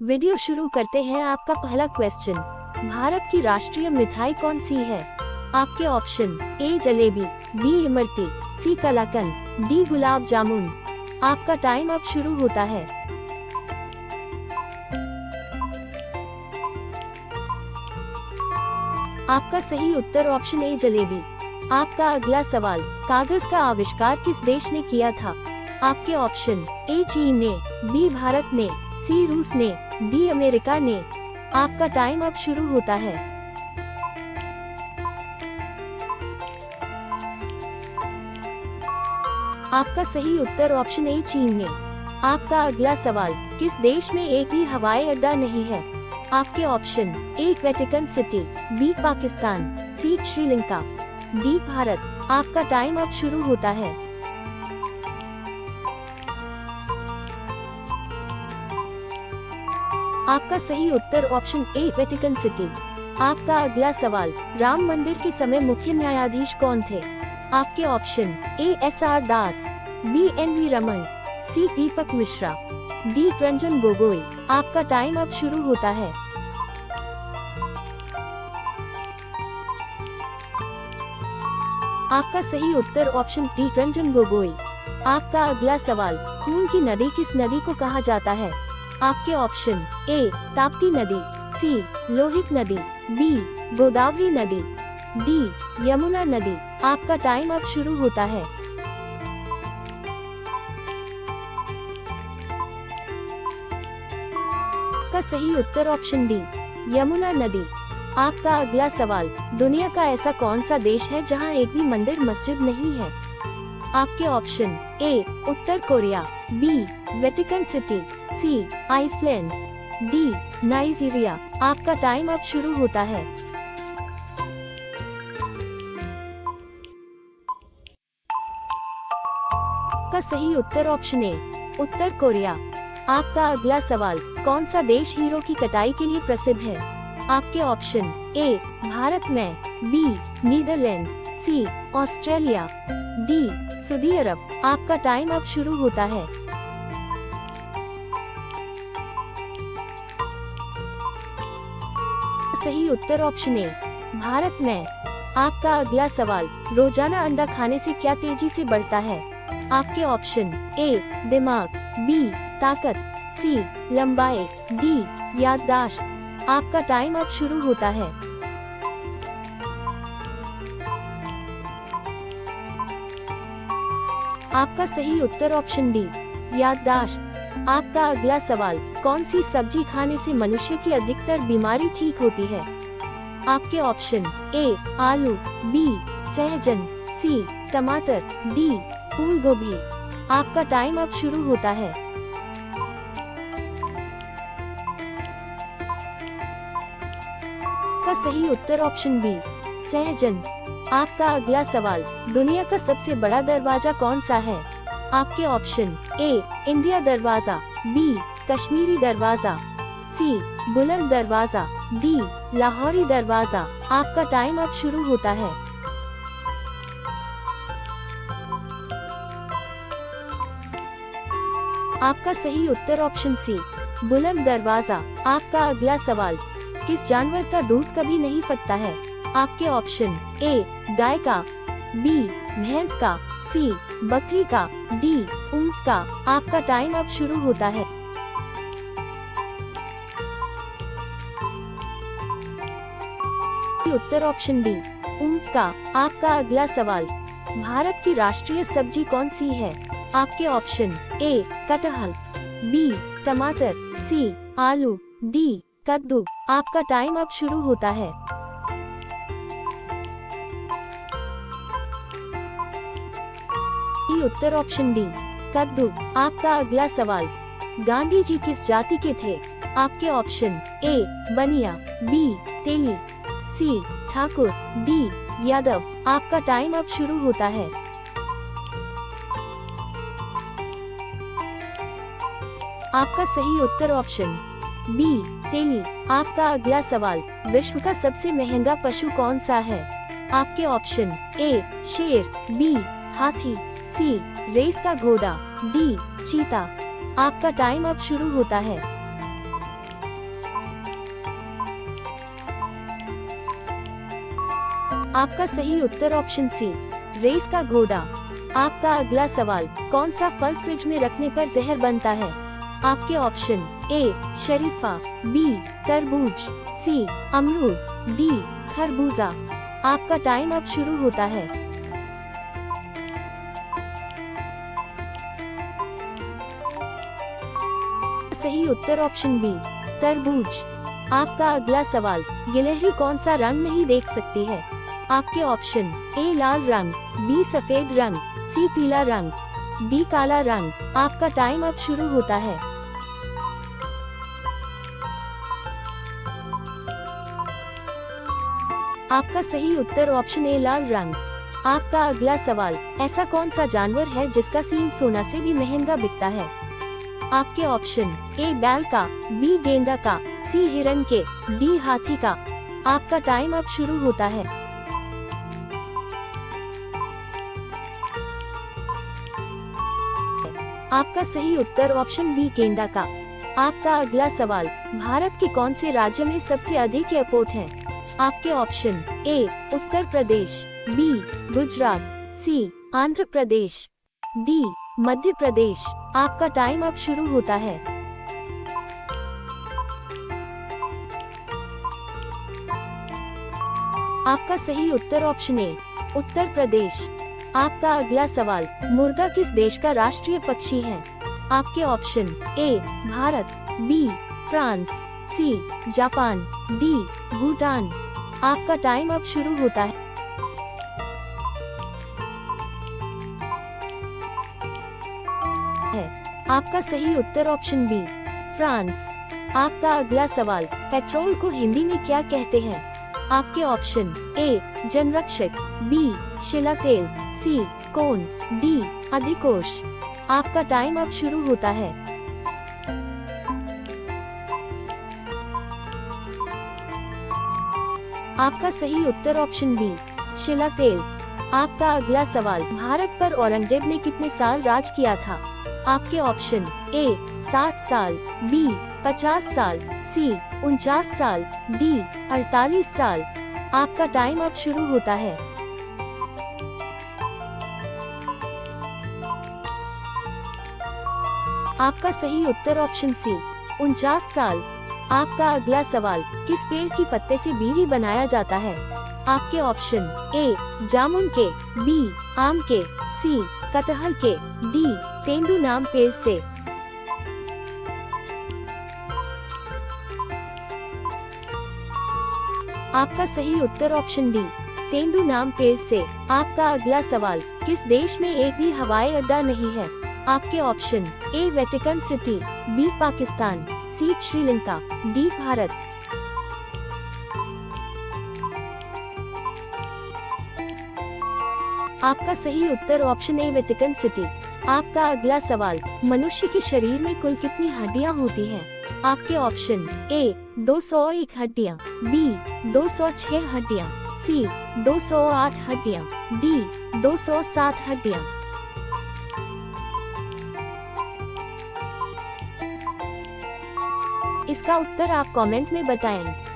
Video शुरू करते हैं। आपका पहला क्वेश्चन, भारत की राष्ट्रीय मिठाई कौन सी है? आपके option A jalebi, B imarti, C kalakand, D gulab jamun. आपका टाइम अब शुरू होता है। आपका सही उत्तर ऑप्शन ए जलेबी। आपका अगला सवाल, कागज का आविष्कार किस देश ने किया था? आपके ऑप्शन ए चीन ने, बी भारत ने, सी रूस ने, डी अमेरिका ने। आपका टाइम अब शुरू होता है। आपका सही उत्तर ऑप्शन ए चीन ने। आपका अगला सवाल, किस देश में एक भी हवाई अड्डा नहीं है? आपके ऑप्शन ए वेटिकन सिटी, बी पाकिस्तान, सी श्रीलंका, डी भारत। आपका टाइम अब शुरू होता है। आपका सही उत्तर ऑप्शन ए वेटिकन सिटी। आपका अगला सवाल, राम मंदिर के समय मुख्य न्यायाधीश कौन थे? आपके option A S R Das, B N V Ramana, C Deepak Mishra, D Ranjan Gogoi. आपका टाइम अब शुरू होता है। आपका सही उत्तर ऑप्शन डी रंजन गोगोई। आपका अगला सवाल, खून की नदी किस नदी को कहा जाता है? आपके ऑप्शन ए ताप्ती नदी, सी लोहित नदी, बी गोदावरी नदी, डी यमुना नदी। आपका टाइम अब शुरू होता है। आपका सही उत्तर ऑप्शन डी यमुना नदी। आपका अगला सवाल, दुनिया का ऐसा कौन सा देश है जहां एक भी मंदिर मस्जिद नहीं है? आपके ऑप्शन ए उत्तर Korea, B Vatican City, C Iceland, D Nigeria. आपका टाइम अब शुरू होता है। आपका सही उत्तर ऑप्शन ए उत्तर कोरिया। आपका अगला सवाल, कौन सा देश हीरो की कटाई के लिए प्रसिद्ध है? आपके ऑप्शन ए भारत में, बी नीदरलैंड, सी ऑस्ट्रेलिया, डी सऊदी अरब। आपका टाइम अब शुरू होता है। सही उत्तर ऑप्शन ए भारत में। आपका अगला सवाल, रोजाना अंडा खाने से क्या तेजी से बढ़ता है? आपके ऑप्शन ए दिमाग, बी ताकत, सी लंबाई, डी याददाश्त। आपका टाइम अब शुरू होता है। आपका सही उत्तर ऑप्शन डी याददाश्त। आपका अगला सवाल, कौन सी सब्जी खाने से मनुष्य की अधिकतर बीमारी ठीक होती है? आपके ऑप्शन ए आलू, बी सहजन, सी टमाटर, डी फूल गोभी। आपका टाइम अब शुरू होता है। आपका सही उत्तर ऑप्शन बी सहजन। आपका अगला सवाल, दुनिया का सबसे बड़ा दरवाजा कौन सा है? आपके ऑप्शन ए इंडिया दरवाजा, बी कश्मीरी दरवाजा, सी बुलंद दरवाजा, डी लाहौरी दरवाजा। आपका टाइम अब शुरू होता है। आपका सही उत्तर ऑप्शन सी बुलंद दरवाजा। आपका अगला सवाल, किस जानवर का दूध कभी नहीं फटता है? आपके ऑप्शन ए गाय का, बी भैंस का, सी बकरी का, डी ऊंट का। आपका टाइम अब शुरू होता है। उत्तर ऑप्शन डी ऊंट का। आपका अगला सवाल, भारत की राष्ट्रीय सब्जी कौन सी है? आपके ऑप्शन ए कटहल, बी टमाटर, सी आलू, डी कद्दू। आपका टाइम अब शुरू होता है। उत्तर ऑप्शन डी कद्दू। आपका अगला सवाल, गांधी जी किस जाति के थे? आपके ऑप्शन ए बनिया, बी तेली, सी ठाकुर, डी यादव। आपका टाइम अब शुरू होता है। आपका सही उत्तर ऑप्शन बी तेली। आपका अगला सवाल, विश्व का सबसे महंगा पशु कौन सा है? आपके ऑप्शन ए शेर, बी हाथी, सी रेस का घोड़ा, डी चीता। आपका टाइम अब शुरू होता है। आपका सही उत्तर ऑप्शन सी, रेस का घोड़ा। आपका अगला सवाल, कौन सा फल फ्रिज में रखने पर जहर बनता है? आपके ऑप्शन ए शरीफा, बी तरबूज, सी अमरूद, डी खरबूजा। आपका टाइम अब शुरू होता है। सही उत्तर ऑप्शन बी, तरबूज। आपका अगला सवाल, गिलहरी कौन सा रंग नहीं देख सकती है? आपके ऑप्शन ए लाल रंग, बी सफेद रंग, सी पीला रंग, डी काला रंग। आपका टाइम अब शुरू होता है। आपका सही उत्तर ऑप्शन ए लाल रंग। आपका अगला सवाल, ऐसा कौन सा जानवर है जिसका सींग सोना से भी महंगा बिकता है? आपके ऑप्शन ए बैल का, बी गेंडा का, सी हिरन के, डी हाथी का। आपका टाइम अब शुरू होता है। आपका सही उत्तर ऑप्शन बी गेंडा का। आपका अगला सवाल, भारत के कौन से राज्य में सबसे अधिक एयरपोर्ट हैं? आपके option A Uttar Pradesh, B Gujarat, C Andhra Pradesh, D Madhya Pradesh. आपका टाइम अब शुरू होता है। आपका सही उत्तर ऑप्शन ए उत्तर प्रदेश। आपका अगला सवाल, मुर्गा किस देश का राष्ट्रीय पक्षी है? आपके option A Bharat, B France, C Japan, D Bhutan. आपका टाइम अब शुरू होता है। आपका सही उत्तर ऑप्शन बी फ्रांस। आपका अगला सवाल, पेट्रोल को हिंदी में क्या कहते हैं? आपके ऑप्शन ए जनरक्षक, बी शिला तेल, सी कोन, डी अधिकोष। आपका टाइम अब शुरू होता है। आपका सही उत्तर ऑप्शन बी शिला तेल। आपका अगला सवाल, भारत पर औरंगजेब ने कितने साल राज किया था? आपके ऑप्शन ए 60 साल, बी 50 साल, सी 49 साल, डी 48 साल। आपका टाइम अब शुरू होता है। आपका सही उत्तर ऑप्शन सी 49 साल। आपका अगला सवाल, किस पेड़ की पत्ते से बीड़ी बनाया जाता है? आपके ऑप्शन ए जामुन के, बी आम के, सी कटहल के, डी तेंदू नाम पेड़ से। आपका सही उत्तर ऑप्शन डी तेंदू नाम पेड़ से। आपका अगला सवाल, किस देश में एक भी हवाई अड्डा नहीं है? आपके ऑप्शन ए वेटिकन सिटी, बी पाकिस्तान, सी श्रीलंका, डी भारत। आपका सही उत्तर ऑप्शन ए वेटिकन सिटी। आपका अगला सवाल, मनुष्य के शरीर में कुल कितनी हड्डियां होती हैं? आपके ऑप्शन ए 201 हड्डियां, बी 206 हड्डियां, सी 208 हड्डियां, डी 207 हड्डियां। इसका उत्तर आप कमेंट में बताएं।